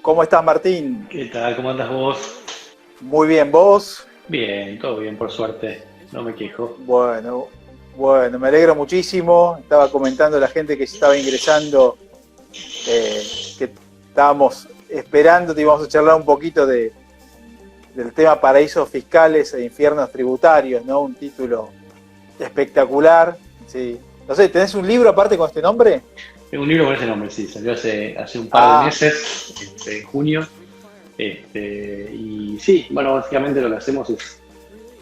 ¿Cómo estás, Martín? ¿Qué tal? ¿Cómo andas vos? Muy bien, ¿vos? Bien, todo bien, por suerte. No me quejo. Bueno, bueno, me alegro muchísimo. Estaba comentando a la gente que estaba ingresando, que estábamos esperando, te íbamos a charlar un poquito del tema paraísos fiscales e infiernos tributarios, ¿no? Un título espectacular. Sí. No sé, ¿tenés un libro aparte con este nombre? Tengo un libro con ese nombre, sí, salió hace un par de Ah, meses, en junio. Y sí, bueno, básicamente lo que hacemos es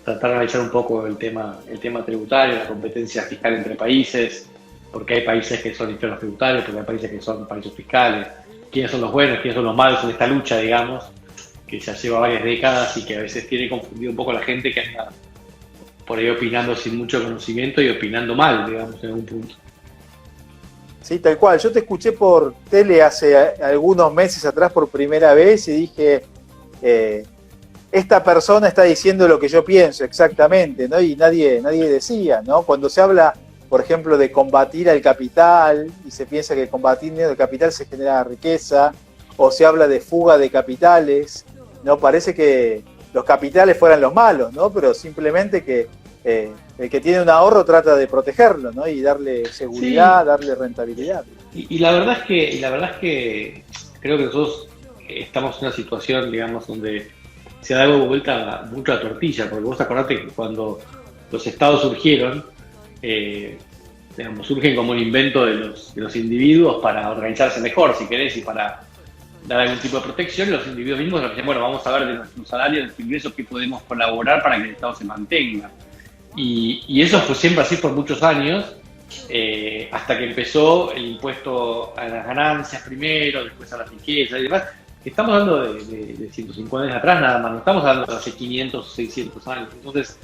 tratar de analizar un poco el tema tributario, la competencia fiscal entre países, porque hay países que son infiernos tributarios, porque hay países que son paraísos fiscales, quiénes son los buenos, quiénes son los malos en esta lucha, digamos, que ya lleva varias décadas y que a veces tiene confundido un poco a la gente que anda por ahí opinando sin mucho conocimiento y opinando mal, digamos, en algún punto. sí, tal cual. Yo te escuché por tele hace algunos meses atrás por primera vez y dije, eh, esta persona está diciendo lo que yo pienso exactamente, ¿no? Y nadie decía, ¿no? Cuando se habla, por ejemplo, de combatir al capital y se piensa que combatiendo el capital se genera riqueza, o se habla de fuga de capitales, ¿no? Parece que los capitales fueran los malos, ¿no? Pero simplemente que el que tiene un ahorro trata de protegerlo, ¿no? Y darle seguridad, Sí, darle rentabilidad. y la verdad es que creo que nosotros estamos en una situación, digamos, donde se ha dado vuelta mucho la tortilla, porque vos acordate que cuando los estados surgieron, eh, digamos, surgen como un invento de los individuos para organizarse mejor, si querés, y para dar algún tipo de protección. Los individuos mismos nos dicen, bueno, vamos a ver de nuestro salario, de nuestro ingreso, qué podemos colaborar para que el Estado se mantenga. Y eso fue siempre así por muchos años, hasta que empezó el impuesto a las ganancias primero, después a la riqueza y demás. Estamos hablando de 150 años atrás nada más, no estamos hablando de hace 500 o 600 años. Entonces,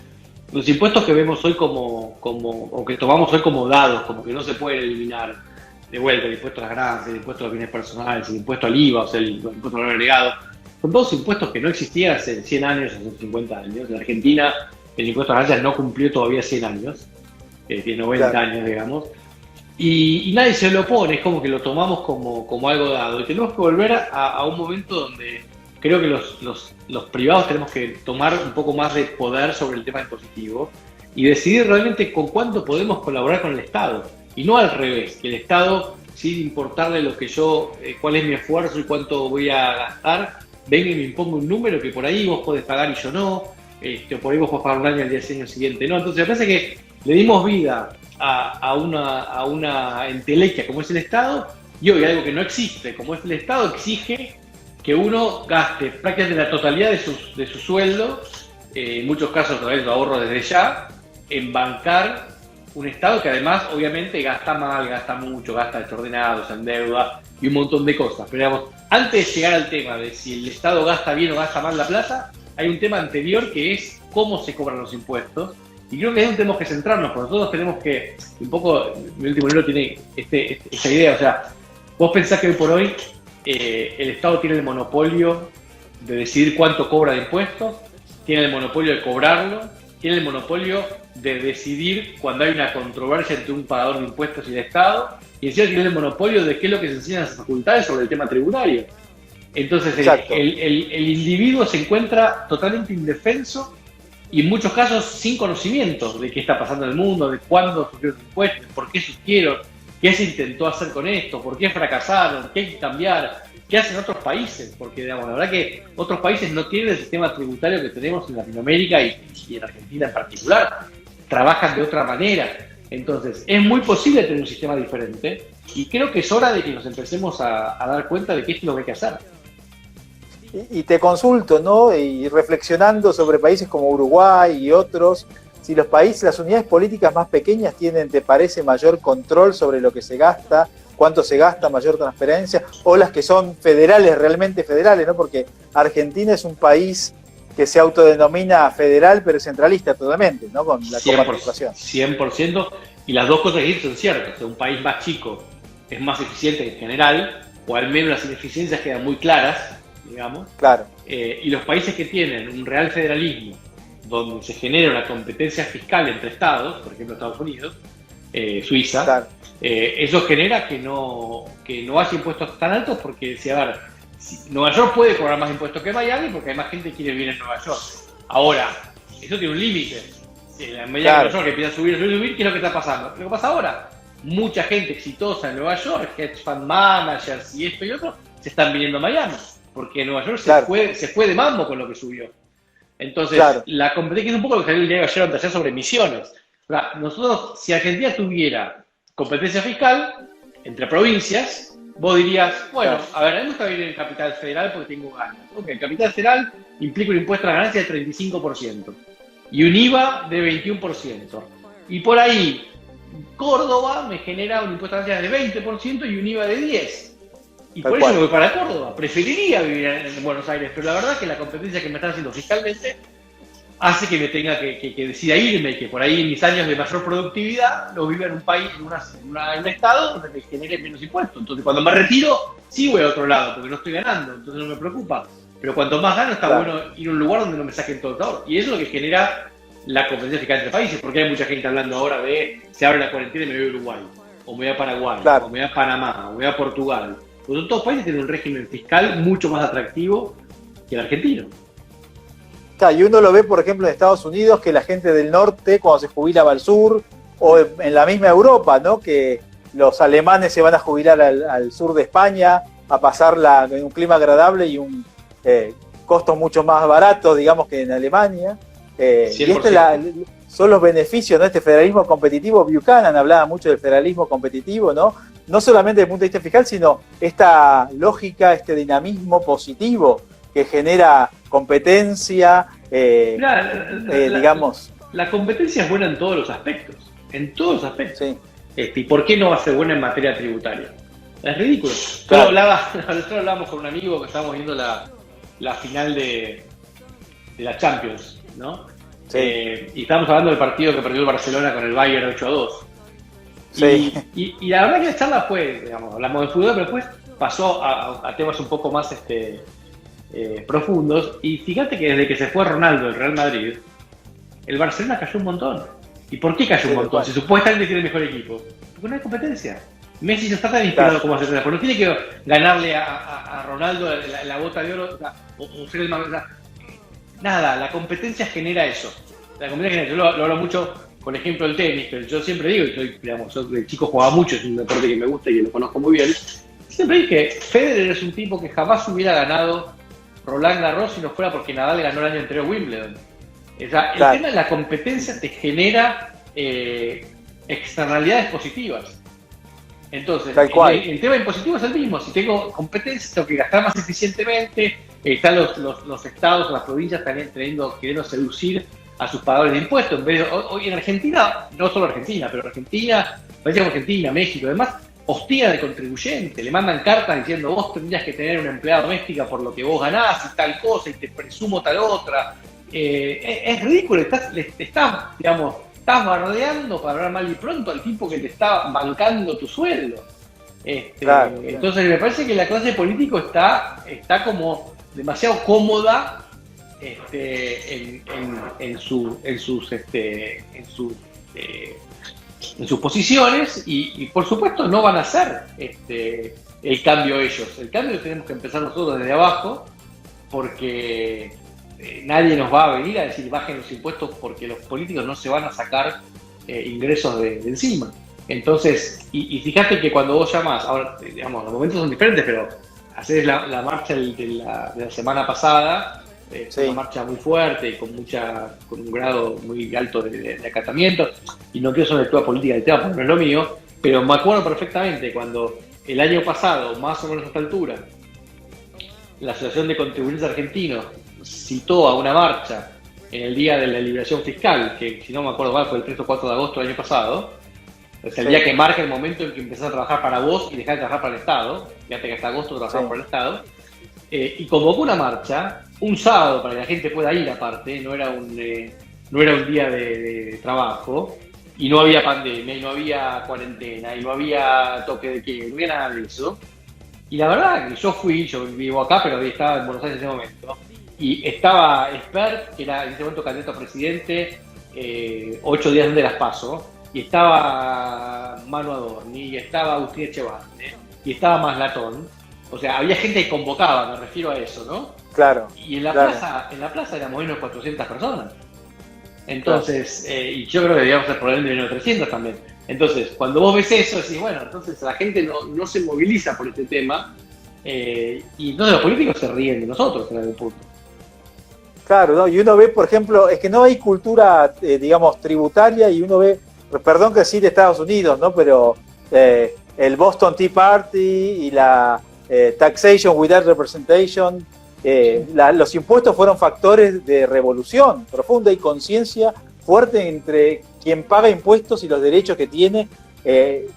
los impuestos que vemos hoy o que tomamos hoy como dados, como que no se pueden eliminar de vuelta, el impuesto a las ganancias, el impuesto a los bienes personales, el impuesto al IVA, o sea, el impuesto al valor agregado, son todos impuestos que no existían hace 100 años o 150 años. En Argentina el impuesto a las ganancias no cumplió todavía 100 años, tiene 90 Claro. años, digamos, y nadie se lo opone, es como que lo tomamos como algo dado. Y tenemos que volver a un momento donde creo que los privados tenemos que tomar un poco más de poder sobre el tema impositivo y decidir realmente con cuánto podemos colaborar con el Estado. Y no al revés, que el Estado, sin importarle lo que cuál es mi esfuerzo y cuánto voy a gastar, venga y me imponga un número que por ahí vos podés pagar y yo no, o por ahí vos podés pagar un año al día siguiente. No, entonces me parece que le dimos vida a una entelequia como es el Estado, y hoy algo que no existe, como es el Estado, exige que uno gaste prácticamente la totalidad de su sueldo, en muchos casos a través de ahorro desde ya, en bancar un Estado que además obviamente gasta mal, gasta mucho, gasta desordenado, se endeuda y un montón de cosas. Pero digamos, antes de llegar al tema de si el Estado gasta bien o gasta mal la plata, hay un tema anterior que es cómo se cobran los impuestos. Y creo que ahí tenemos que centrarnos, porque nosotros tenemos que, un poco, mi último libro tiene esta idea, o sea, vos pensás que hoy por hoy el Estado tiene el monopolio de decidir cuánto cobra de impuestos, tiene el monopolio de cobrarlo, tiene el monopolio de decidir cuando hay una controversia entre un pagador de impuestos y el Estado, y encima tiene el monopolio de qué es lo que se enseña en las facultades sobre el tema tributario. Entonces Exacto. el individuo se encuentra totalmente indefenso y en muchos casos sin conocimiento de qué está pasando en el mundo, de cuándo surgieron los impuestos, por qué surgieron, qué se intentó hacer con esto, por qué fracasaron, qué hay que cambiar, qué hacen otros países, porque digamos, la verdad que otros países no tienen el sistema tributario que tenemos en Latinoamérica y en Argentina en particular, trabajan de otra manera. Entonces, es muy posible tener un sistema diferente y creo que es hora de que nos empecemos a dar cuenta de que esto es lo que hay que hacer. Y te consulto, ¿no? Y reflexionando sobre países como Uruguay y otros, si los países, las unidades políticas más pequeñas tienen, ¿te parece, mayor control sobre lo que se gasta, cuánto se gasta, mayor transparencia, o las que son federales, realmente federales, ¿no? Porque Argentina es un país que se autodenomina federal, pero centralista totalmente, ¿no? Con la 100%, coparticipación. 100%, y las dos cosas que son ciertas. O sea, un país más chico es más eficiente en general, o al menos las ineficiencias quedan muy claras, digamos, Claro, y los países que tienen un real federalismo, donde se genera una competencia fiscal entre estados, por ejemplo Estados Unidos, Suiza, claro. Eso genera que no haya impuestos tan altos porque, si, a ver, Nueva York puede cobrar más impuestos que Miami porque hay más gente que quiere vivir en Nueva York. Ahora, eso tiene un límite. En la medida que Nueva York empieza a subir, ¿qué es lo que está pasando? Lo que pasa ahora, mucha gente exitosa en Nueva York, hedge fund managers y esto y otro, se están viniendo a Miami, porque Nueva York se fue de mambo con lo que subió. Entonces, la competencia es un poco lo que salió el día de ayer antes sobre emisiones. O sea, nosotros, si Argentina tuviera competencia fiscal entre provincias, vos dirías, bueno, a ver, a mí me gusta vivir en Capital Federal porque tengo ganas. Ok, Capital Federal implica un impuesto a la ganancia del 35% y un IVA de 21%. Y por ahí, Córdoba me genera un impuesto a la ganancia de 20% y un IVA de 10%. Y por eso me voy para Córdoba. Preferiría vivir en Buenos Aires, pero la verdad es que la competencia que me están haciendo fiscalmente hace que me tenga que decida irme y que por ahí mis años de mayor productividad los viva en un país, en un estado donde me genere menos impuestos. Entonces, cuando me retiro, sí voy a otro lado, porque no estoy ganando, entonces no me preocupa. Pero cuanto más gano, está bueno ir a un lugar donde no me saquen todo el ahorro. Y eso es lo que genera la competencia fiscal entre países, porque hay mucha gente hablando ahora de se abre la cuarentena y me voy a Uruguay, o me voy a Paraguay, o me voy a Panamá, o me voy a Portugal. Porque todos los países tienen un régimen fiscal mucho más atractivo que el argentino. Y uno lo ve, por ejemplo, en Estados Unidos, que la gente del norte, cuando se jubila, va al sur, o en la misma Europa, ¿no? Que los alemanes se van a jubilar al sur de España, a pasarla en un clima agradable y un costo mucho más barato, digamos, que en Alemania. Y son los beneficios, ¿no? Este federalismo competitivo. Buchanan hablaba mucho del federalismo competitivo, ¿no? No solamente desde el punto de vista fiscal, sino esta lógica, este dinamismo positivo que genera competencia, digamos. La competencia es buena en todos los aspectos, Sí. ¿Y por qué no va a ser buena en materia tributaria? Es ridículo. Nosotros hablábamos con un amigo que estábamos viendo la final de la Champions, ¿no? Sí. Y estábamos hablando del partido que perdió el Barcelona con el Bayern 8-2. Sí. Y la verdad que la charla fue, digamos, hablamos de fútbol, pero después pasó a temas un poco más profundos. Y fíjate que desde que se fue Ronaldo del Real Madrid, el Barcelona cayó un montón. ¿Y por qué cayó un montón? Si supuestamente tiene el mejor equipo. Porque no hay competencia. Messi no está tan inspirado como hace, porque no tiene que ganarle a Ronaldo la bota de oro o ser el más. Nada, la competencia genera eso. Yo lo hablo mucho con ejemplo del tenis, pero yo siempre digo, yo de chico jugaba mucho, es un deporte que me gusta y lo conozco muy bien. Siempre dije, Federer es un tipo que jamás hubiera ganado Roland Garros si no fuera porque Nadal ganó el año anterior Wimbledon. O sea, el tema de la competencia te genera externalidades positivas. Entonces, el tema impositivo es el mismo. Si tengo competencia, tengo que gastar más eficientemente. Están los estados, las provincias también queriendo seducir a sus pagadores de impuestos. Hoy en Argentina, no solo Argentina, pero Argentina, países como Argentina, México, además, hostigan al contribuyente, le mandan cartas diciendo vos tendrías que tener una empleada doméstica por lo que vos ganás y tal cosa, y te presumo tal otra. Es ridículo, estás bardeando, para hablar mal y pronto, al tipo que te está bancando tu sueldo. Entonces me parece que la clase política está como demasiado cómoda en sus posiciones y por supuesto no van a hacer el cambio ellos. El cambio lo tenemos que empezar nosotros desde abajo, porque nadie nos va a venir a decir bajen los impuestos, porque los políticos no se van a sacar ingresos de encima. Entonces, y fíjate que cuando vos llamás, ahora digamos, los momentos son diferentes, pero haces la marcha de la semana pasada, una marcha muy fuerte y con un grado muy alto de acatamiento, y no quiero sobre toda política del tema porque no es lo mío, pero me acuerdo perfectamente cuando el año pasado, más o menos a esta altura, la Asociación de Contribuyentes Argentinos citó a una marcha en el día de la liberación fiscal, que si no me acuerdo mal fue el 3 o 4 de agosto del año pasado, es el día que marca el momento en que empezás a trabajar para vos y dejás de trabajar para el Estado, fíjate que hasta agosto trabajamos para el Estado, y convocó una marcha, un sábado para que la gente pueda ir aparte, no era un día de trabajo, y no había pandemia, y no había cuarentena, y no había toque de queda, no había nada de eso. Y la verdad que yo vivo acá, pero estaba en Buenos Aires en ese momento, y estaba Espert, que era en ese momento candidato a presidente, 8 días antes de las PASO, y estaba Manu Adorni, y estaba Agustín Echevande, y estaba Maslatón, o sea, había gente que convocaba, me refiero a eso, ¿no? Claro. Y en la claro. plaza éramos menos de 400 personas. Entonces, y yo creo que debíamos ser probablemente menos de 300 también. Entonces, cuando vos ves eso, decís, bueno, entonces la gente no se moviliza por este tema, y entonces los políticos se ríen de nosotros en algún punto. Claro, ¿no? Y uno ve, por ejemplo, es que no hay cultura, digamos, tributaria, y uno ve, perdón que sí de Estados Unidos, ¿no? Pero el Boston Tea Party y la Taxation Without Representation, los impuestos fueron factores de revolución profunda y conciencia fuerte entre quien paga impuestos y los derechos que tiene,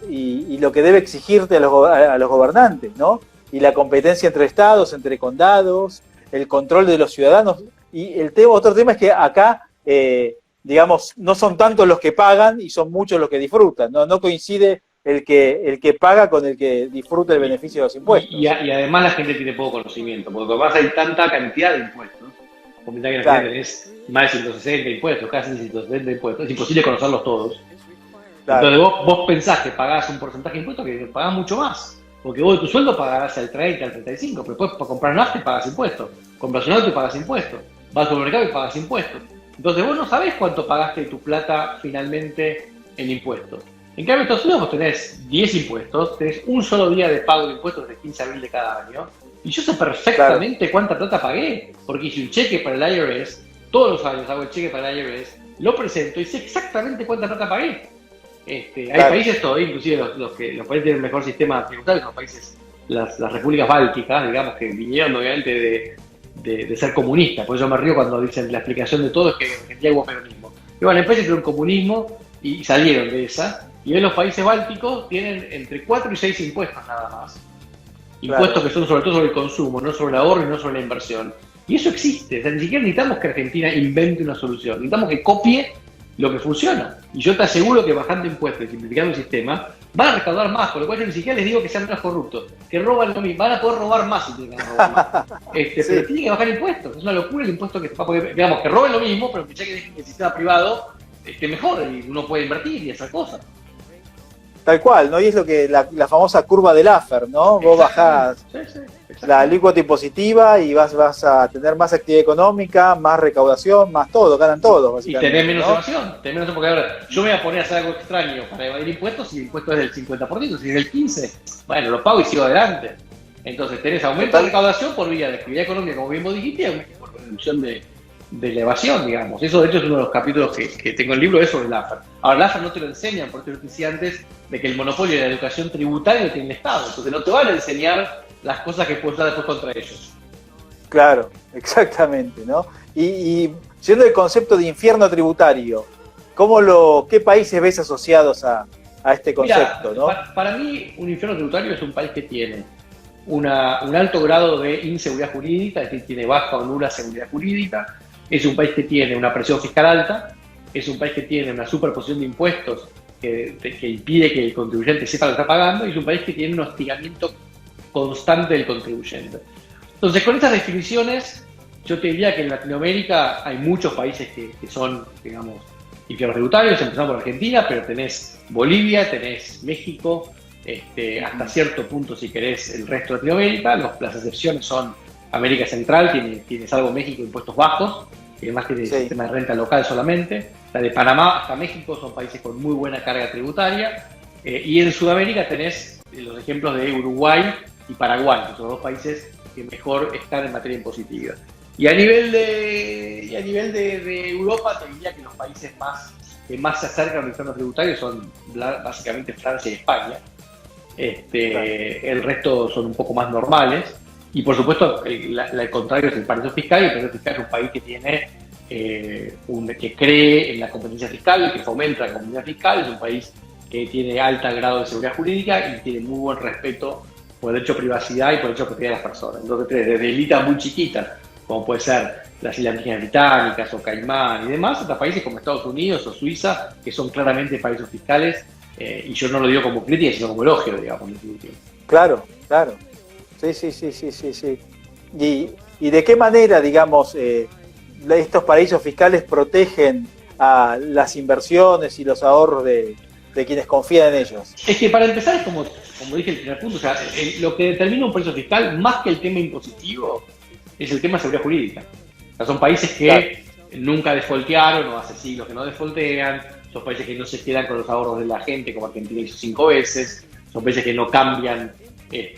y lo que debe exigirte a los gobernantes, ¿no? Y la competencia entre estados, entre condados, el control de los ciudadanos. Y otro tema es que acá, digamos, no son tantos los que pagan y son muchos los que disfrutan, ¿no? No coincide el que paga con el que disfruta el beneficio de los impuestos. Y además la gente tiene poco conocimiento, porque además hay tanta cantidad de impuestos. Comentar que la gente tenés más de 160 impuestos, casi 170 impuestos, es imposible conocerlos todos. Claro. Entonces vos pensás que pagás un porcentaje de impuestos que pagás mucho más. Porque vos de tu sueldo pagarás al 30, al 35, pero después para comprar nafta pagas impuestos. Compras un auto y pagas impuestos. Vas al supermercado y pagas impuestos. Entonces vos no sabés cuánto pagaste tu plata finalmente en impuestos. En cambio, en Estados Unidos vos tenés 10 impuestos, tenés un solo día de pago de impuestos del 15 de abril de cada año, y yo sé perfectamente cuánta plata pagué, porque hice un cheque para el IRS, todos los años hago el cheque para el IRS, lo presento y sé exactamente cuánta plata pagué. Hay países todavía, inclusive los países tienen mejor sistema tributario, son los países, las repúblicas bálticas, digamos, que vinieron obviamente de ser comunistas. Por eso me río cuando dicen la explicación de todo es que en Argentina hubo peronismo. Y bueno, en países tuvieron comunismo y salieron de esa. Y hoy los países bálticos tienen entre 4 y 6 impuestos nada más. Impuestos que son sobre todo sobre el consumo, no sobre el ahorro y no sobre la inversión. Y eso existe. O sea, ni siquiera necesitamos que Argentina invente una solución. Necesitamos que copie lo que funciona. Y yo te aseguro que bajando impuestos y simplificando el sistema, van a recaudar más, con lo cual yo ni siquiera les digo que sean menos corruptos, que roban lo mismo, van a poder robar más si tienen que robar más. Pero tienen que bajar impuestos, es una locura el impuesto que se paga, porque digamos que roben lo mismo, pero que ya que dejen que el sistema privado esté mejor y uno puede invertir y hacer cosas. Tal cual, ¿no? Y es lo que la famosa curva del Laffer, ¿no? Vos bajás la alícuota impositiva y vas a tener más actividad económica, más recaudación, más todo, ganan todos, básicamente. Y tenés menos evasión, porque ahora yo me voy a poner a hacer algo extraño para evadir impuestos y el impuesto es del 50%, si es del 15%, bueno, lo pago y sigo adelante. Entonces tenés aumento de recaudación por vía de actividad económica, como bien vos dijiste, y aumento por reducción de la evasión, digamos. Eso de hecho es uno de los capítulos que tengo en el libro, es sobre el Laffer. Ahora, el Laffer no te lo enseñan, por eso lo decía antes, de que el monopolio de la educación tributaria lo tiene el Estado. Entonces no te van a enseñar las cosas que puedes usar después contra ellos. Claro, exactamente, ¿no? Y siendo el concepto de infierno tributario, ¿qué países ves asociados a este concepto? Mira, ¿no? Para mí, un infierno tributario es un país que tiene un alto grado de inseguridad jurídica, es decir, tiene baja o nula seguridad jurídica, es un país que tiene una presión fiscal alta, es un país que tiene una superposición de impuestos que impide que el contribuyente sepa lo que está pagando, y es un país que tiene un hostigamiento constante del contribuyente. Entonces, con estas definiciones, yo te diría que en Latinoamérica hay muchos países que son, digamos, infiernos tributarios. Empezamos por Argentina, pero tenés Bolivia, tenés México, hasta cierto punto, si querés, el resto de Latinoamérica. Las excepciones son América Central, tienes algo México, impuestos bajos, y además tiene sistema de renta local solamente. La de Panamá hasta México son países con muy buena carga tributaria. Y en Sudamérica tenés los ejemplos de Uruguay y Paraguay, que son los dos países que mejor están en materia impositiva. Y a nivel de Europa, te diría que los países que más se acercan al infierno tributario son básicamente Francia y España. El resto son un poco más normales. Y por supuesto, el contrario es el paraíso fiscal. Y el paraíso fiscal es un país que tiene que cree en la competencia fiscal, que fomenta la competencia fiscal. Es un país que tiene alto grado de seguridad jurídica y tiene muy buen respeto por el derecho a privacidad y por el derecho a propiedad de las personas. Entonces, desde islitas muy chiquitas, como puede ser las Islas Vírgenes Británicas o Caimán y demás, hasta países como Estados Unidos o Suiza, que son claramente paraísos fiscales, y yo no lo digo como crítica, sino como elogio, digamos, en definitiva. Claro. Sí. ¿Y de qué manera, digamos, estos paraísos fiscales protegen a las inversiones y los ahorros de de quienes confían en ellos. Es que para empezar es como dije el primer punto, o sea, lo que determina un paraíso fiscal, más que el tema impositivo, es el tema de seguridad jurídica. O sea, son países que nunca defaultearon, o hace siglos que no defaultean, son países que no se quedan con los ahorros de la gente, como Argentina hizo 5 veces, son países que no cambian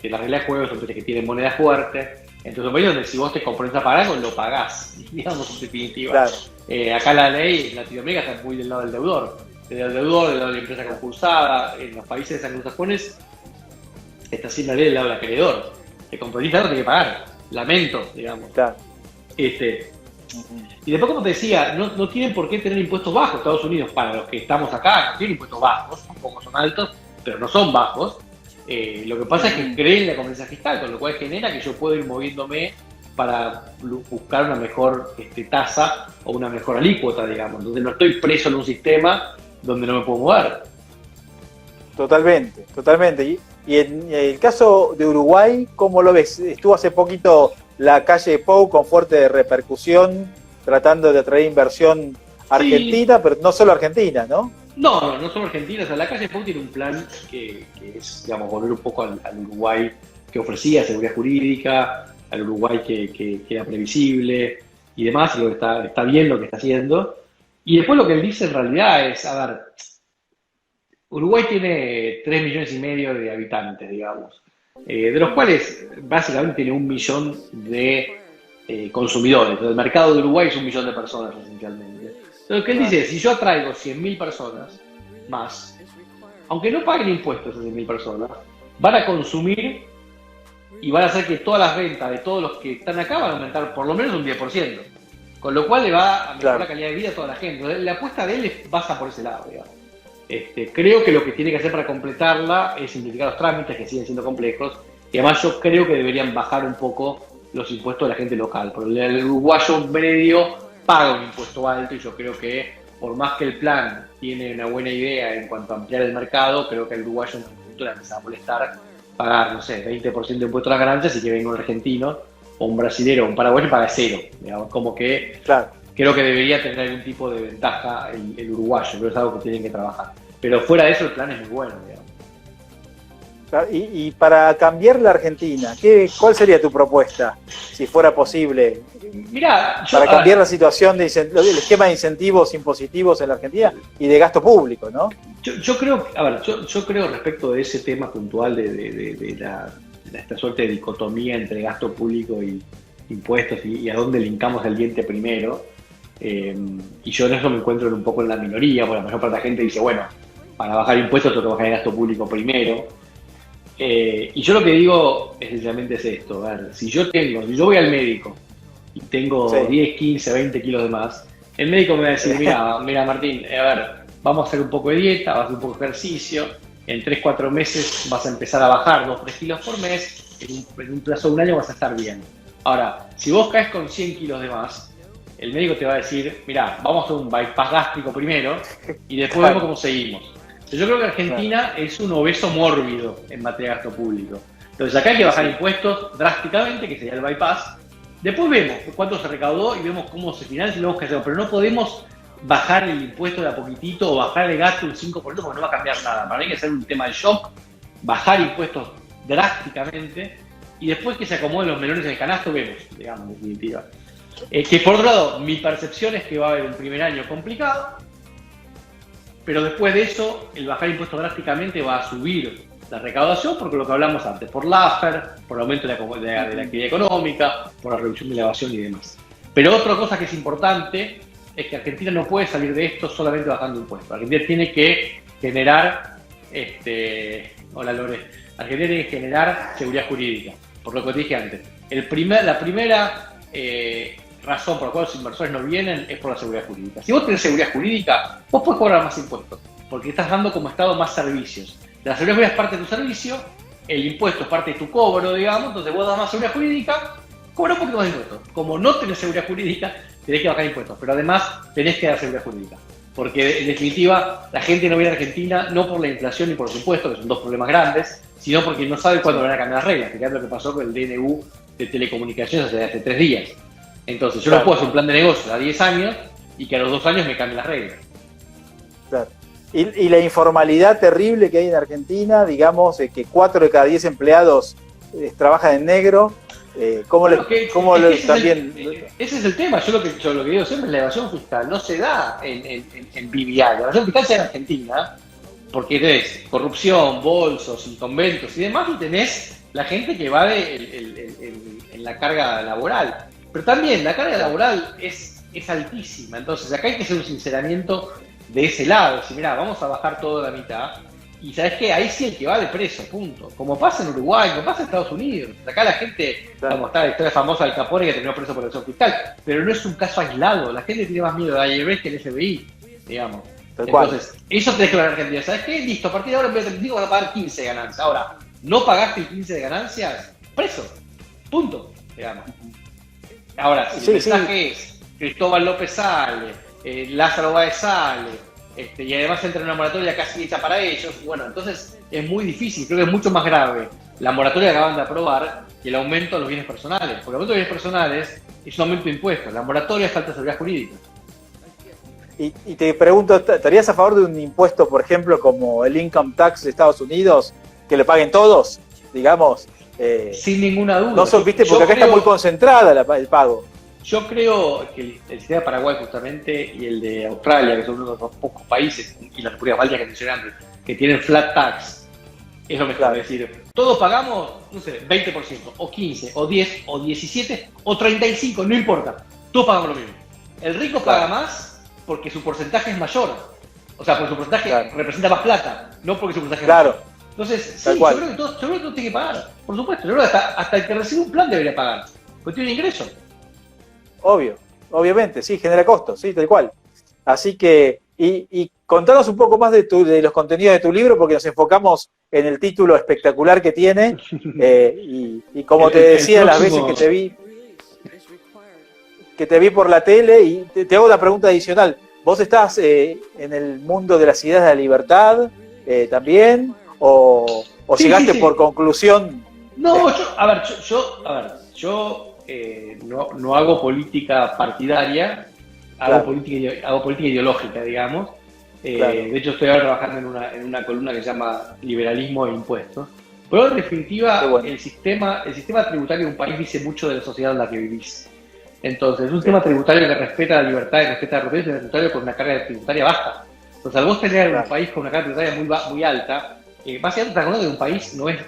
la regla de juego, son países que tienen moneda fuerte. Entonces son países donde si vos te comprometes a pagar algo, lo pagás, digamos, en definitiva. Claro. Acá la ley en Latinoamérica está muy del lado del deudor. Del deudor, del lado de la empresa concursada. En los países anglosajones está siempre la ley del lado del acreedor. Te comprometiste a algo, tenés que pagar. Lamento, digamos. Claro. Y después, como te decía, no tienen por qué tener impuestos bajos. Estados Unidos, para los que estamos acá, no tienen impuestos bajos, tampoco son altos, pero no son bajos. Lo que pasa es que creen la competencia fiscal, con lo cual genera que yo puedo ir moviéndome para buscar una mejor tasa o una mejor alícuota, digamos. Entonces no estoy preso en un sistema donde no me puedo mover. Totalmente, totalmente. Y en el caso de Uruguay, ¿cómo lo ves? Estuvo hace poquito la calle Pou con fuerte repercusión, tratando de atraer inversión argentina, sí. Pero no solo argentina, ¿no? No solo Argentina. O sea, la calle Pou tiene un plan que es, digamos, volver un poco al Uruguay que ofrecía seguridad jurídica, al Uruguay que era previsible y demás, y lo que está bien lo que está haciendo. Y después lo que él dice en realidad es, a ver, Uruguay tiene 3,5 millones de habitantes, digamos, de los cuales básicamente tiene 1 millón de consumidores. Entonces, el mercado de Uruguay es 1 millón de personas, esencialmente. Entonces, lo que él dice es, si yo atraigo 100.000 personas más, aunque no paguen impuestos a 100.000 personas, van a consumir y van a hacer que todas las ventas de todos los que están acá van a aumentar por lo menos un 10%. Con lo cual le va a mejorar la calidad de vida a toda la gente. Entonces, la apuesta de él pasa por ese lado, digamos. Creo que lo que tiene que hacer para completarla es simplificar los trámites, que siguen siendo complejos, y además yo creo que deberían bajar un poco los impuestos de la gente local, porque el uruguayo medio paga un impuesto alto, y yo creo que por más que el plan tiene una buena idea en cuanto a ampliar el mercado, creo que el uruguayo en un punto le empieza a molestar pagar, no sé, 20% de impuesto a las ganancias y que venga un argentino o un brasilero o un paraguayo y paga 0, digamos, como que creo que debería tener algún tipo de ventaja el uruguayo, pero es algo que tienen que trabajar. Pero fuera de eso el plan es muy bueno, digamos. Y para cambiar la Argentina, ¿cuál sería tu propuesta, si fuera posible? Mirá, para cambiar la situación del esquema de incentivos impositivos en la Argentina y de gasto público, ¿no? Yo creo, yo creo respecto de ese tema puntual de esta suerte de dicotomía entre gasto público y impuestos y a dónde linkamos el diente primero, y yo en eso me encuentro un poco en la minoría, porque la mayor parte de la gente dice, bueno, para bajar impuestos tengo que bajar el gasto público primero. Y yo lo que digo esencialmente es esto, a ver, si yo voy al médico y tengo 10, 15, 20 kilos de más, el médico me va a decir, mira Martín, a ver, vamos a hacer un poco de dieta, vas a hacer un poco de ejercicio, en 3, 4 meses vas a empezar a bajar 2, 3 kilos por mes, en un plazo de 1 año vas a estar bien. Ahora, si vos caes con 100 kilos de más, el médico te va a decir, mira, vamos a hacer un bypass gástrico primero y después vemos cómo seguimos. Yo creo que Argentina es un obeso mórbido en materia de gasto público. Entonces acá hay que bajar impuestos drásticamente, que sería el bypass. Después vemos cuánto se recaudó y vemos cómo se financia y vemos qué hacemos. Pero no podemos bajar el impuesto de a poquitito o bajar el gasto un 5% porque no va a cambiar nada. Para mí hay que hacer un tema de shock, bajar impuestos drásticamente y después que se acomoden los melones en el canasto vemos, digamos, en definitiva. Que por otro lado, mi percepción es que va a haber un primer año complicado, pero después de eso, el bajar impuestos drásticamente va a subir la recaudación, porque lo que hablamos antes, por Laffer, por el aumento de la actividad económica, por la reducción de la evasión y demás. Pero otra cosa que es importante es que Argentina no puede salir de esto solamente bajando impuestos. Argentina tiene que generar, hola Lore, Argentina tiene que generar seguridad jurídica, por lo que te dije antes. La primera razón por la cual los inversores no vienen es por la seguridad jurídica. Si vos tenés seguridad jurídica, vos podés cobrar más impuestos, porque estás dando como Estado más servicios. La seguridad jurídica es parte de tu servicio, el impuesto es parte de tu cobro, digamos, entonces vos das más seguridad jurídica, cobra un poquito más de impuestos. Como no tenés seguridad jurídica, tenés que bajar impuestos, pero además tenés que dar seguridad jurídica. Porque en definitiva, la gente no viene a Argentina no por la inflación ni por los impuestos, que son 2 problemas grandes, sino porque no sabe cuándo van a cambiar las reglas, que es lo que pasó con el DNU de telecomunicaciones hace 3 días. Entonces, yo no puedo hacer un plan de negocio a 10 años y que a los 2 años me cambien las reglas. Claro. Y la informalidad terrible que hay en Argentina, digamos, que 4 de cada 10 empleados trabajan en negro. También? Ese es el tema. Yo lo que digo siempre es la evasión fiscal no se da en Vivial. La evasión fiscal se da en Argentina porque tenés corrupción, bolsos, inconventos y demás, y tenés la gente que va en la carga laboral. Pero también la carga laboral es altísima. Entonces acá hay que hacer un sinceramiento de ese lado. Si mirá, vamos a bajar todo a la mitad. Y ¿sabes qué? Ahí sí el que va de preso, punto. Como pasa en Uruguay, como pasa en Estados Unidos. Acá la gente, como está la historia famosa del Capone que terminó preso por evasión fiscal. Pero no es un caso aislado. La gente tiene más miedo de IRS que el FBI, digamos. Entonces, eso tenés que ver en Argentina. ¿Sabes qué? Listo, a partir de ahora en vez de 35 van a pagar 15 de ganancias. Ahora, no pagaste el 15 de ganancias, preso. Punto, digamos. Ahora, si el mensaje es Cristóbal López sale, Lázaro Báez sale, y además entra en una moratoria casi hecha para ellos, y bueno, entonces es muy difícil, creo que es mucho más grave la moratoria que acaban de aprobar que el aumento de los bienes personales. Porque el aumento de bienes personales es un aumento de impuestos, la moratoria es falta de seguridad jurídica. Y te pregunto, ¿estarías a favor de un impuesto, por ejemplo, como el income tax de Estados Unidos, que le paguen todos, digamos? Sin ninguna duda. No, ¿viste? Porque acá está muy concentrada el pago. Yo creo que el sistema de Paraguay justamente y el de Australia, que son uno de los pocos países, y la República Báltica que mencioné antes, que tienen flat tax, es lo mejor. Claro. Es decir, todos pagamos, no sé, 20%, o 15%, o 10%, o 17%, o 35%, no importa. Todos pagamos lo mismo. El rico paga más porque su porcentaje es mayor. O sea, porque su porcentaje representa más plata, no porque su porcentaje es mayor. Entonces, sí, yo creo que todos tienen que pagar, por supuesto. Yo creo que hasta el que recibe un plan debería pagar, porque tiene ingreso. Obviamente, sí, genera costos, sí, tal cual. Así que, y contanos un poco más de los contenidos de tu libro, porque nos enfocamos en el título espectacular que tiene, y como te decía las veces que te vi por la tele, y te hago la pregunta adicional. ¿Vos estás en el mundo de las ideas de la libertad también? ¿O sí, llegaste por conclusión? No, yo no hago política partidaria, hago política ideológica, digamos. De hecho, estoy ahora trabajando en una columna que se llama Liberalismo e Impuestos. Pero en definitiva, el sistema tributario de un país dice mucho de la sociedad en la que vivís. Entonces, es un sistema tributario que respeta la libertad y respeta la propiedad, es un tributario con una carga tributaria baja. Entonces, al vos tener un país con una carga tributaria muy alta, básicamente estás hablando de un país no es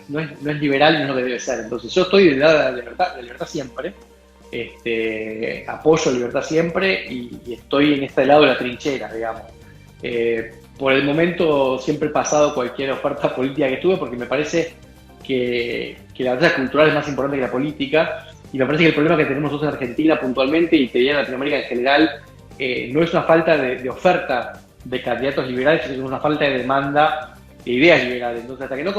liberal y no es lo que debe ser. Entonces, yo estoy del lado de la libertad siempre, apoyo la libertad siempre y estoy en este lado de la trinchera, digamos. Por el momento siempre he pasado cualquier oferta política que tuve porque me parece que la batalla cultural es más importante que la política. Y me parece que el problema que tenemos nosotros en Argentina puntualmente y te diría en Latinoamérica en general no es una falta de oferta de candidatos liberales, sino es una falta de demanda de ideas liberales. Entonces, hasta que no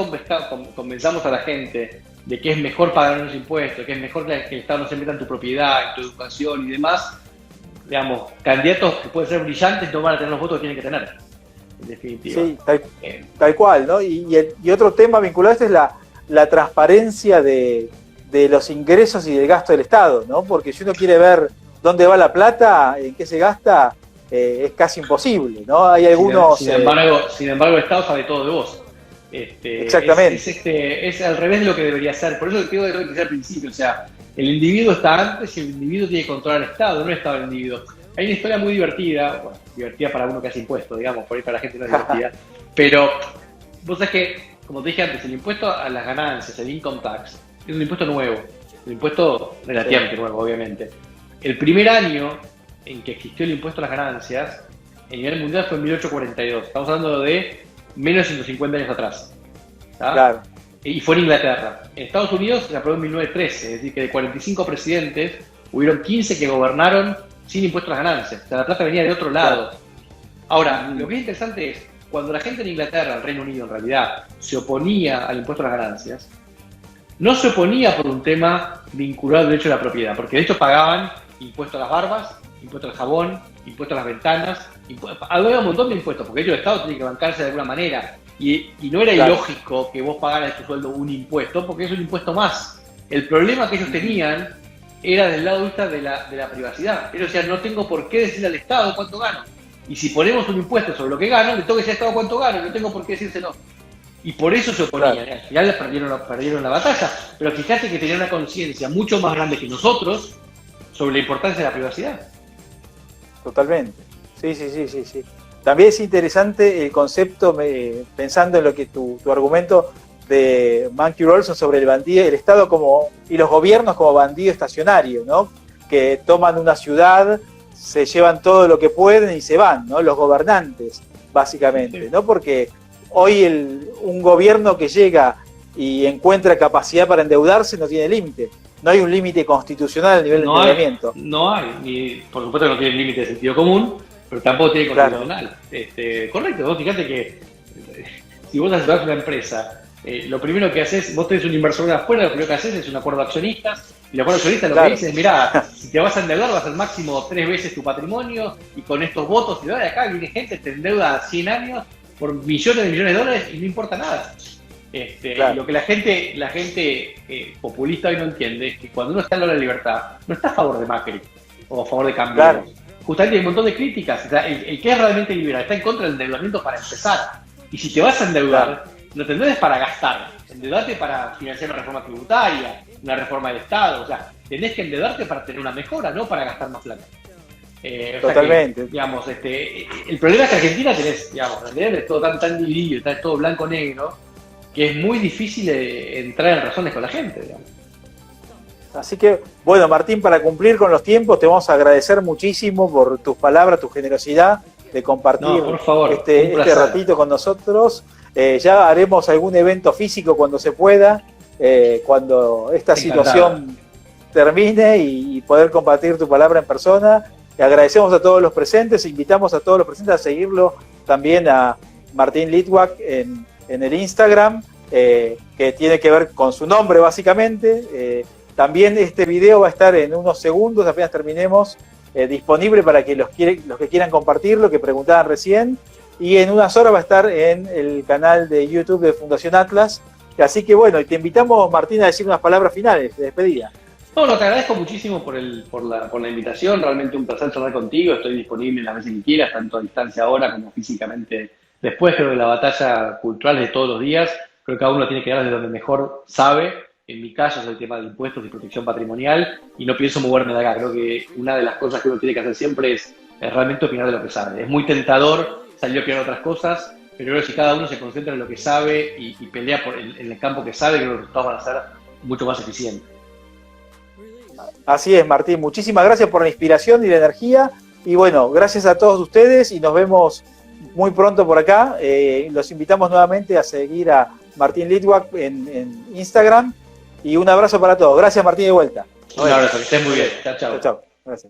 convenzamos a la gente de que es mejor pagar menos impuestos, que es mejor que el Estado no se meta en tu propiedad, en tu educación y demás, digamos, candidatos que pueden ser brillantes no van a tener los votos que tienen que tener, en definitiva. Sí, tal cual, ¿no? Y otro tema vinculado a esto es la transparencia de los ingresos y del gasto del Estado, ¿no? Porque si uno quiere ver dónde va la plata, en qué se gasta, es casi imposible, ¿no? Hay algunos... Sin embargo, el Estado sabe todo de vos. Exactamente. Es al revés de lo que debería ser. Por eso te digo que tengo que decir al principio. O sea, el individuo está antes y el individuo tiene que controlar al Estado, no el Estado al individuo. Hay una historia muy divertida, bueno, divertida para uno que hace impuestos, digamos, por ahí para la gente no es divertida. Pero vos sabés que, como te dije antes, el impuesto a las ganancias, el income tax, es un impuesto nuevo, un impuesto relativamente nuevo, obviamente. El primer año en que existió el impuesto a las ganancias, a nivel mundial fue en 1842. Estamos hablando de menos de 150 años atrás. ¿Tá? Claro. Y fue en Inglaterra. En Estados Unidos se aprobó en 1913, es decir, que de 45 presidentes, hubieron 15 que gobernaron sin impuesto a las ganancias. O sea, la plata venía de otro lado. Ahora, lo que es interesante es, cuando la gente en Inglaterra, el Reino Unido en realidad, se oponía al impuesto a las ganancias, no se oponía por un tema vinculado al derecho a la propiedad, porque de hecho pagaban impuestos a las barbas, impuestos al jabón, impuestos a las ventanas, había un montón de impuestos, porque de hecho el Estado tiene que bancarse de alguna manera, y no era ilógico que vos pagaras de tu sueldo un impuesto, porque es un impuesto más. El problema que ellos tenían era del lado de vista de la privacidad. Ellos decían, no tengo por qué decirle al Estado cuánto gano. Y si ponemos un impuesto sobre lo que gano, le tengo que decir al Estado cuánto gano, no tengo por qué decírselo. Y por eso se oponían. Claro. Al final perdieron la batalla. Pero fíjate que tenían una conciencia mucho más grande que nosotros sobre la importancia de la privacidad. Totalmente. Sí. También es interesante el concepto, pensando en lo que tu argumento de Monkey Olson sobre el bandido, el Estado y los gobiernos como bandido estacionario, ¿no? Que toman una ciudad, se llevan todo lo que pueden y se van, ¿no? Los gobernantes, básicamente, ¿no? Porque hoy un gobierno que llega y encuentra capacidad para endeudarse no tiene límite. No hay un límite constitucional a nivel de endeudamiento. No hay, ni, por supuesto que no tiene límite de sentido común, pero tampoco tiene constitucional. Claro. Correcto, vos fíjate que si vos ayudás una empresa, lo primero que haces, vos tenés un inversor de afuera, lo primero que haces es un acuerdo de accionistas, y el acuerdo de accionistas lo que dice es, mirá, si te vas a endeudar vas al máximo 3 veces tu patrimonio, y con estos votos, y de acá viene gente, te endeuda 100 años por millones de millones de dólares y no importa nada. Claro. Y lo que la gente populista hoy no entiende es que cuando uno está en la hora de libertad, no está a favor de Macri o a favor de Cambiemos. Claro. Justamente hay un montón de críticas. O sea, el que es realmente liberal está en contra del endeudamiento para empezar. Y si te vas a endeudar, no te endeudes para gastar, endeudate para financiar una reforma tributaria, una reforma del Estado. O sea, tenés que endeudarte para tener una mejora, no para gastar más plata. Totalmente. O sea que, digamos, el problema es que Argentina es todo tan dividido, está todo blanco-negro, que es muy difícil entrar en razones con la gente, digamos. Así que, bueno, Martín, para cumplir con los tiempos, te vamos a agradecer muchísimo por tus palabras, tu generosidad de compartir por favor, este ratito con nosotros. Ya haremos algún evento físico cuando se pueda, cuando esta situación termine y poder compartir tu palabra en persona. Agradecemos a todos los presentes, invitamos a todos los presentes a seguirlo también a Martín Litwack en el Instagram, que tiene que ver con su nombre básicamente. También este video va a estar en unos segundos, apenas terminemos, disponible para que los que quieran compartirlo, que preguntaban recién, y en unas horas va a estar en el canal de YouTube de Fundación Atlas. Así que bueno, te invitamos, Martín, a decir unas palabras finales de despedida. No, te agradezco muchísimo por la invitación, realmente un placer charlar contigo, estoy disponible las veces que quieras, tanto a distancia ahora como físicamente después. Creo que la batalla cultural es de todos los días, creo que cada uno tiene que dar de donde mejor sabe. En mi caso es el tema de impuestos y protección patrimonial, y no pienso moverme de acá. Creo que una de las cosas que uno tiene que hacer siempre es realmente opinar de lo que sabe. Es muy tentador salir a opinar otras cosas, pero creo que si cada uno se concentra en lo que sabe y pelea en el campo que sabe, creo que los resultados van a ser mucho más eficientes. Así es, Martín. Muchísimas gracias por la inspiración y la energía. Y bueno, gracias a todos ustedes y nos vemos muy pronto por acá. Los invitamos nuevamente a seguir a Martín Litwack en Instagram. Y un abrazo para todos. Gracias, Martín, de vuelta. Un abrazo, que estés muy bien. Chao. Chao. Gracias.